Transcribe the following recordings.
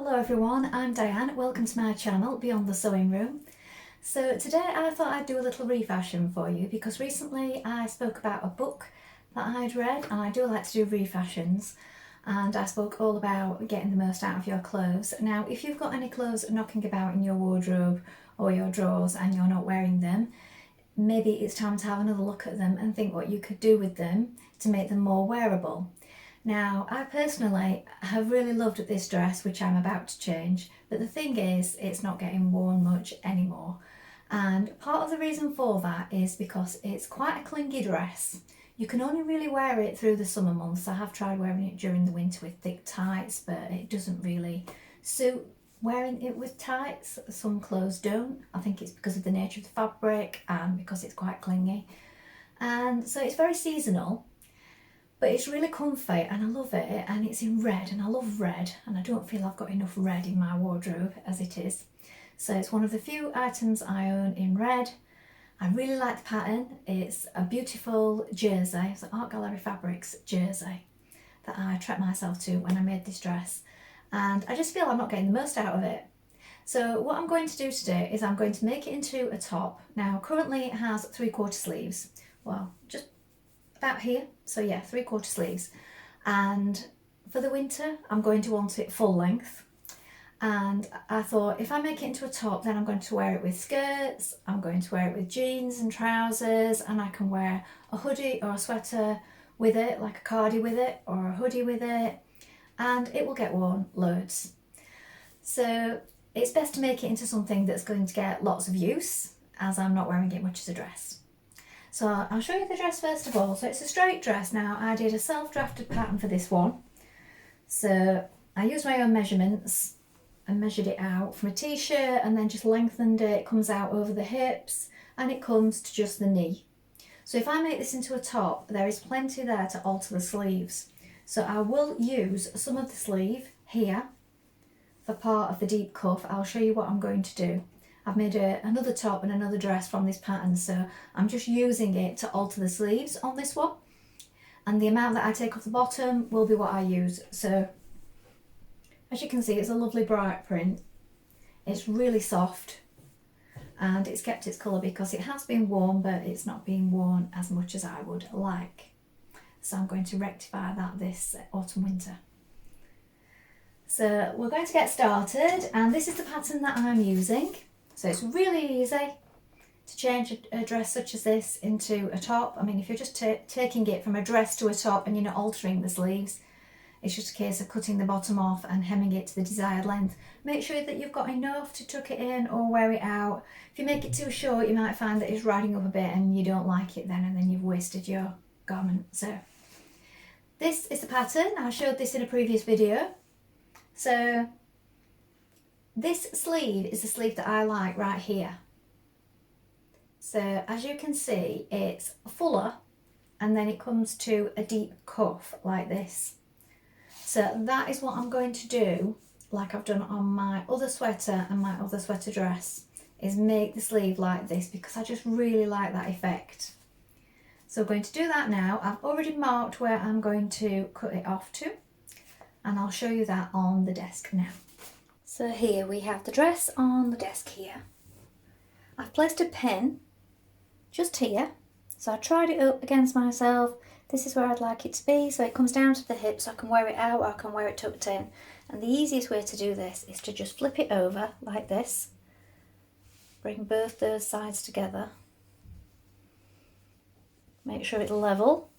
Hello everyone, I'm Diane. Welcome to my channel Beyond the Sewing Room. So today I thought I'd do a little refashion for you because recently I spoke about a book that I'd read, and I do like to do refashions, and I spoke all about getting the most out of your clothes. Now if you've got any clothes knocking about in your wardrobe or your drawers and you're not wearing them, maybe it's time to have another look at them and think what you could do with them to make them more wearable. Now, I personally have really loved this dress, which I'm about to change, but the thing is, it's not getting worn much anymore. And part of the reason for that is because it's quite a clingy dress. You can only really wear it through the summer months. I have tried wearing it during the winter with thick tights, but it doesn't really suit wearing it with tights. Some clothes don't. I think it's because of the nature of the fabric and because it's quite clingy. And so it's very seasonal. But it's really comfy and I love it, and it's in red and I love red, and I don't feel I've got enough red in my wardrobe as it is. So it's one of the few items I own in red. I really like the pattern. It's a beautiful jersey. It's an Art Gallery Fabrics jersey that I treated myself to when I made this dress, and I just feel I'm not getting the most out of it. So what I'm going to do today is I'm going to make it into a top. Now currently it has 3/4 sleeves. Well, just about here, so yeah, 3/4 sleeves, and for the winter I'm going to want it full length. And I thought if I make it into a top, then I'm going to wear it with skirts, I'm going to wear it with jeans and trousers, and I can wear a hoodie or a sweater with it, like a cardi with it or a hoodie with it, and it will get worn loads. So it's best to make it into something that's going to get lots of use, as I'm not wearing it much as a dress. So I'll show you the dress first of all. So it's a straight dress. Now I did a self-drafted pattern for this one. So I used my own measurements and measured it out from a t-shirt, and then just lengthened it. It comes out over the hips and it comes to just the knee. So if I make this into a top, there is plenty there to alter the sleeves. So I will use some of the sleeve here for part of the deep cuff. I'll show you what I'm going to do. I've made another top and another dress from this pattern, so I'm just using it to alter the sleeves on this one, and the amount that I take off the bottom will be what I use. So as you can see, it's a lovely bright print. It's really soft and it's kept its colour because it has been worn, but it's not being worn as much as I would like. So I'm going to rectify that this autumn winter. So we're going to get started, and this is the pattern that I'm using. So it's really easy to change a dress such as this into a top. I mean, if you're just taking it from a dress to a top and you're not altering the sleeves, it's just a case of cutting the bottom off and hemming it to the desired length. Make sure that you've got enough to tuck it in or wear it out. If you make it too short, you might find that it's riding up a bit and you don't like it then, and then you've wasted your garment. So this is the pattern. I showed this in a previous video. So this sleeve is the sleeve that I like right here. So as you can see, it's fuller and then it comes to a deep cuff like this. So that is what I'm going to do, like I've done on my other sweater and my other sweater dress, is make the sleeve like this because I just really like that effect. So we're going to do that now. I've already marked where I'm going to cut it off to, and I'll show you that on the desk now. So here we have the dress on the desk here. I've placed a pin just here. So I tried it up against myself. This is where I'd like it to be. So it comes down to the hip, so I can wear it out or I can wear it tucked in. And the easiest way to do this is to just flip it over like this. Bring both those sides together. Make sure it's level.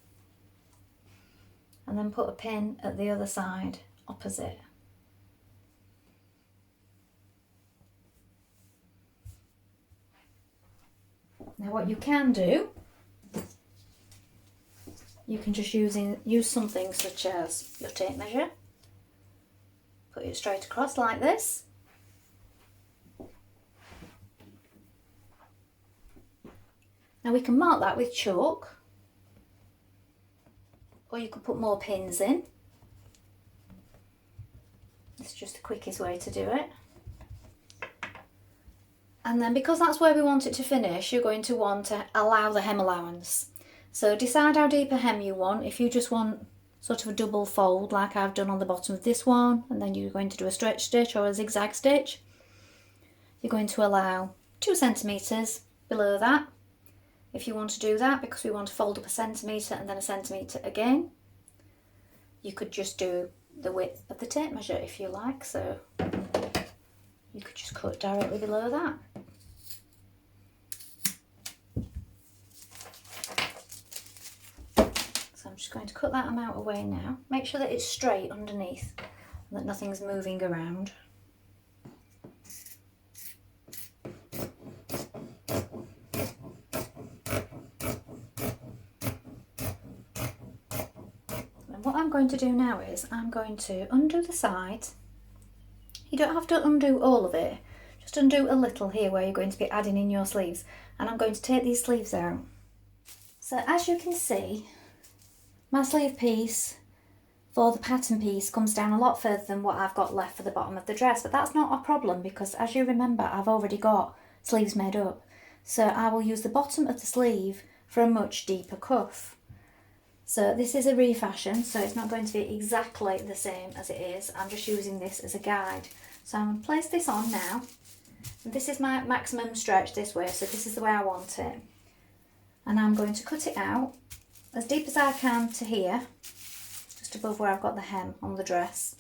And then put a pin at the other side opposite. Now what you can do, you can just use something such as your tape measure, put it straight across like this, now we can mark that with chalk, or you could put more pins in. It's just the quickest way to do it. And then because that's where we want it to finish, you're going to want to allow the hem allowance. So decide how deep a hem you want. If you just want sort of a double fold like I've done on the bottom of this one, and then you're going to do a stretch stitch or a zigzag stitch. You're going to allow 2 centimetres below that if you want to do that, because we want to fold up a centimetre and then a centimetre again. You could just do the width of the tape measure if you like, so you could just cut directly below that. So I'm just going to cut that amount away now. Make sure that it's straight underneath and that nothing's moving around. And what I'm going to do now is I'm going to undo the sides. You don't have to undo all of it, just undo a little here where you're going to be adding in your sleeves. And I'm going to take these sleeves out. So as you can see, my sleeve piece for the pattern piece comes down a lot further than what I've got left for the bottom of the dress, but that's not a problem because, as you remember, I've already got sleeves made up. So I will use the bottom of the sleeve for a much deeper cuff. So this is a refashion, so it's not going to be exactly the same as it is. I'm just using this as a guide. So I'm going to place this on now. This is my maximum stretch this way, so this is the way I want it. And I'm going to cut it out as deep as I can to here, just above where I've got the hem on the dress.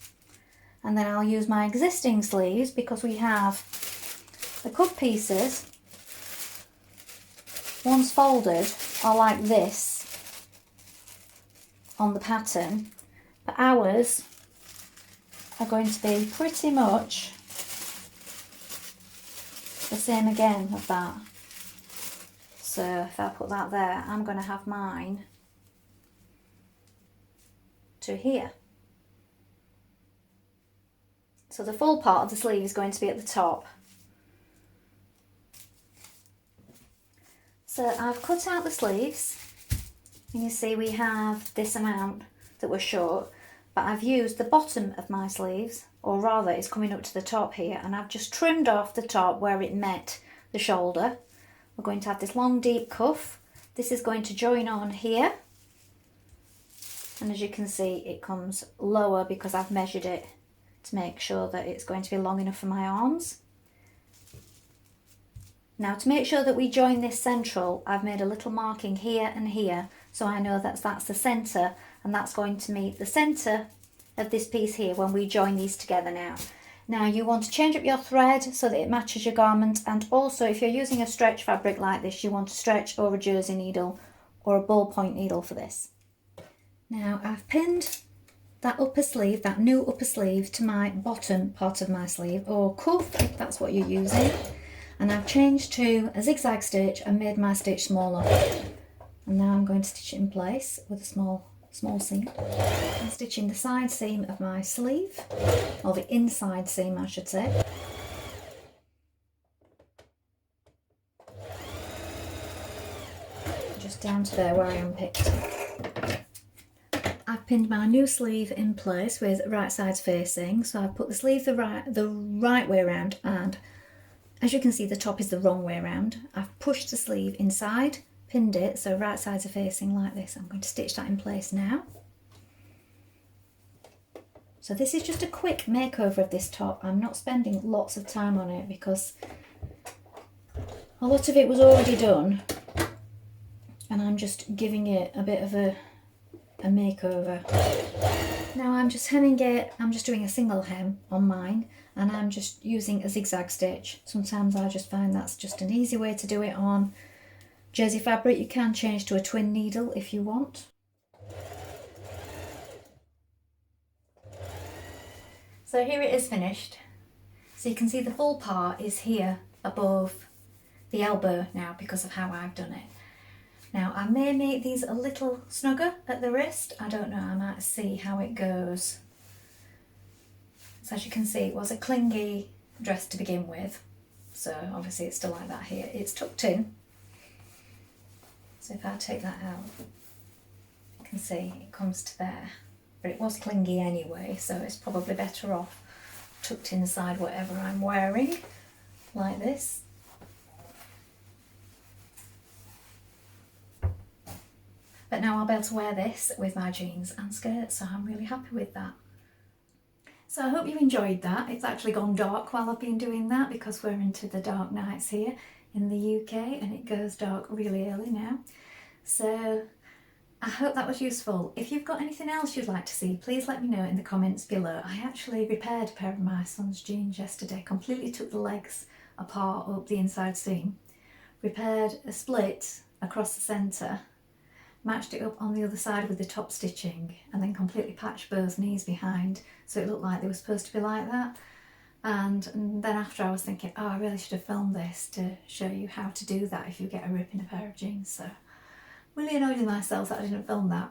And then I'll use my existing sleeves because we have the cut pieces, once folded, are like this on the pattern, but ours are going to be pretty much the same again of that. So if I put that there, I'm going to have mine to here. So the full part of the sleeve is going to be at the top. So I've cut out the sleeves, and you see we have this amount that was short, but I've used the bottom of my sleeves, or rather it's coming up to the top here, and I've just trimmed off the top where it met the shoulder. We're going to have this long deep cuff. This is going to join on here, and as you can see it comes lower because I've measured it to make sure that it's going to be long enough for my arms. Now, to make sure that we join this central, I've made a little marking here and here, so I know that's the centre, and that's going to meet the centre of this piece here when we join these together now. Now you want to change up your thread so that it matches your garment, and also if you're using a stretch fabric like this, you want to stretch or a jersey needle or a ballpoint needle for this. Now I've pinned that upper sleeve, that new upper sleeve, to my bottom part of my sleeve, or cuff if that's what you're using, and I've changed to a zigzag stitch and made my stitch smaller. And now I'm going to stitch it in place with a small seam. I'm stitching the side seam of my sleeve, or the inside seam I should say. Just down to there where I unpicked. I've pinned my new sleeve in place with right sides facing, so I've put the sleeve the right way around, and as you can see the top is the wrong way around. I've pushed the sleeve inside, pinned it so right sides are facing like this. I'm going to stitch that in place now. So this is just a quick makeover of this top. I'm not spending lots of time on it because a lot of it was already done, and I'm just giving it a bit of a makeover. Now I'm just hemming it. I'm just doing a single hem on mine, and I'm just using a zigzag stitch. Sometimes I just find that's just an easy way to do it on jersey fabric. You can change to a twin needle if you want. So here it is finished. So you can see the full part is here above the elbow now because of how I've done it. Now I may make these a little snugger at the wrist. I don't know, I might see how it goes. So as you can see, it was a clingy dress to begin with. So obviously it's still like that here. It's tucked in. So if I take that out, you can see it comes to there. But it was clingy anyway, so it's probably better off tucked inside whatever I'm wearing, like this. But now I'll be able to wear this with my jeans and skirt, so I'm really happy with that. So I hope you enjoyed that. It's actually gone dark while I've been doing that because we're into the dark nights here in the UK and it goes dark really early now. So I hope that was useful. If you've got anything else you'd like to see, please let me know in the comments below. I actually repaired a pair of my son's jeans yesterday, completely took the legs apart up the inside seam, repaired a split across the centre, matched it up on the other side with the top stitching, and then completely patched both knees behind so it looked like they were supposed to be like that. And then after I was thinking, oh, I really should have filmed this to show you how to do that if you get a rip in a pair of jeans. So really annoyed with myself that I didn't film that.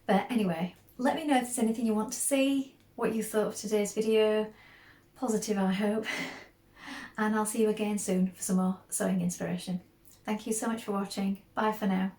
But anyway, let me know if there's anything you want to see, what you thought of today's video. Positive, I hope. And I'll see you again soon for some more sewing inspiration. Thank you so much for watching. Bye for now.